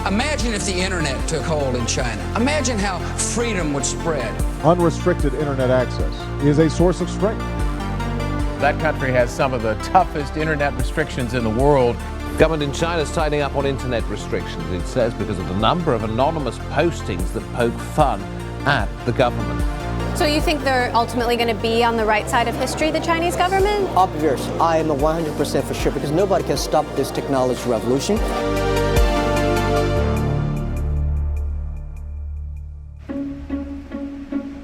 Imagine if the internet took hold in China. Imagine how freedom would spread. Unrestricted internet access is a source of strength. That country has some of the toughest internet restrictions in the world. Government in China is tightening up on internet restrictions, it says, because of the number of anonymous postings that poke fun at the government. So you think they're ultimately going to be on the right side of history, the Chinese government? Obvious. I am 100% for sure, because nobody can stop this technology revolution.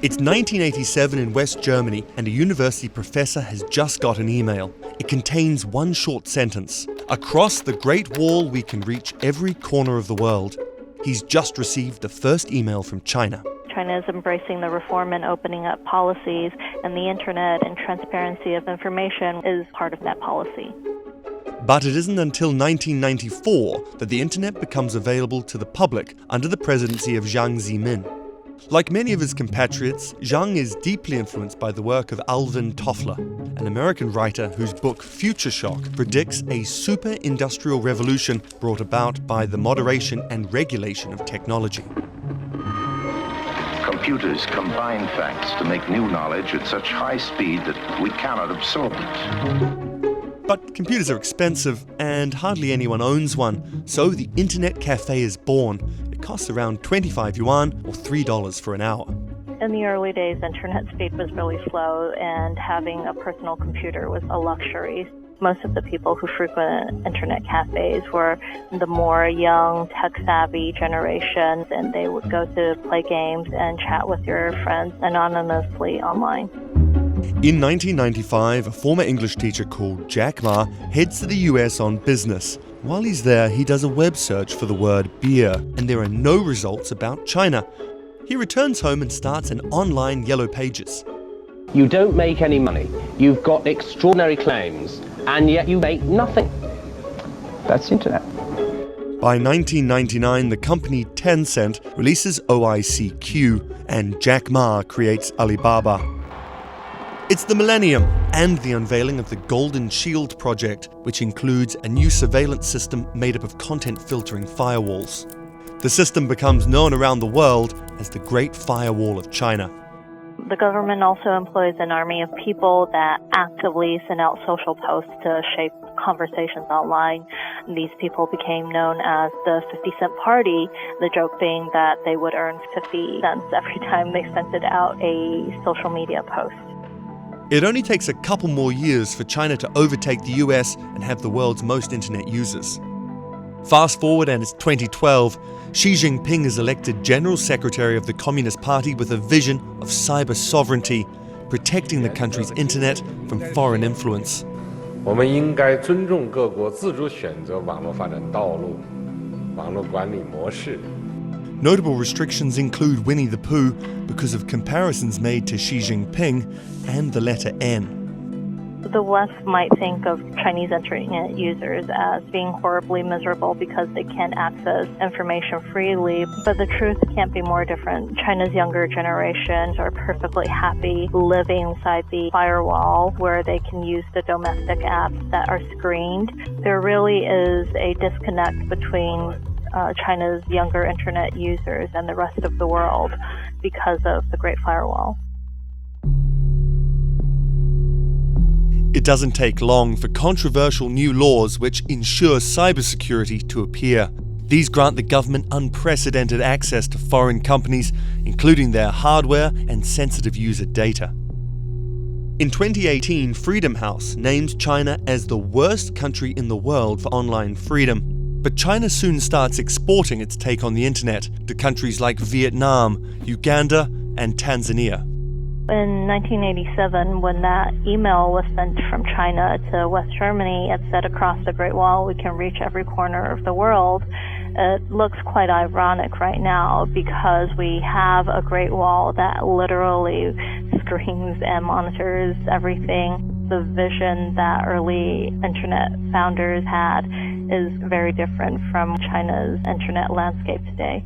It's 1987 in West Germany, and a university professor has just got an email. It contains one short sentence. Across the Great Wall, we can reach every corner of the world. He's just received the first email from China. China is embracing the reform and opening up policies, and the internet and transparency of information is part of that policy. But it isn't until 1994 that the internet becomes available to the public under the presidency of Jiang Zemin. Like many of his compatriots, Jiang is deeply influenced by the work of Alvin Toffler, an American writer whose book Future Shock predicts a super-industrial revolution brought about by the moderation and regulation of technology. Computers combine facts to make new knowledge at such high speed that we cannot absorb it. But computers are expensive, and hardly anyone owns one, so the Internet Cafe is born. It costs around 25 yuan or $3 for an hour. In the early days, internet speed was really slow, and having a personal computer was a luxury. Most of the people who frequent internet cafes were the more young, tech-savvy generation, and they would go to play games and chat with your friends anonymously online. In 1995, a former English teacher called Jack Ma heads to the US on business. While he's there, he does a web search for the word beer, and there are no results about China. He returns home and starts an online Yellow Pages. You don't make any money. You've got extraordinary claims, and yet you make nothing. That's the internet. By 1999, the company Tencent releases OICQ, and Jack Ma creates Alibaba. It's the millennium and the unveiling of the Golden Shield project, which includes a new surveillance system made up of content filtering firewalls. The system becomes known around the world as the Great Firewall of China. The government also employs an army of people that actively send out social posts to shape conversations online. These people became known as the 50-cent party, the joke being that they would earn 50 cents every time they sent out a social media post. It only takes a couple more years for China to overtake the US and have the world's most internet users. Fast forward and it's 2012, Xi Jinping is elected General Secretary of the Communist Party with a vision of cyber sovereignty, protecting the country's internet from foreign influence. 我们应该尊重各国自主选择网络发展道路、网络管理模式。 Notable restrictions include Winnie the Pooh because of comparisons made to Xi Jinping and the letter N. The West might think of Chinese internet users as being horribly miserable because they can't access information freely, but the truth can't be more different. China's younger generations are perfectly happy living inside the firewall where they can use the domestic apps that are screened. There really is a disconnect between China's younger internet users and the rest of the world because of the Great Firewall. It doesn't take long for controversial new laws which ensure cybersecurity to appear. These grant the government unprecedented access to foreign companies, including their hardware and sensitive user data. In 2018, Freedom House named China as the worst country in the world for online freedom. But China soon starts exporting its take on the internet to countries like Vietnam, Uganda, and Tanzania. In 1987, when that email was sent from China to West Germany, it said across the Great Wall we can reach every corner of the world. It looks quite ironic right now because we have a Great Wall that literally screens and monitors everything. The vision that early internet founders had is very different from China's internet landscape today.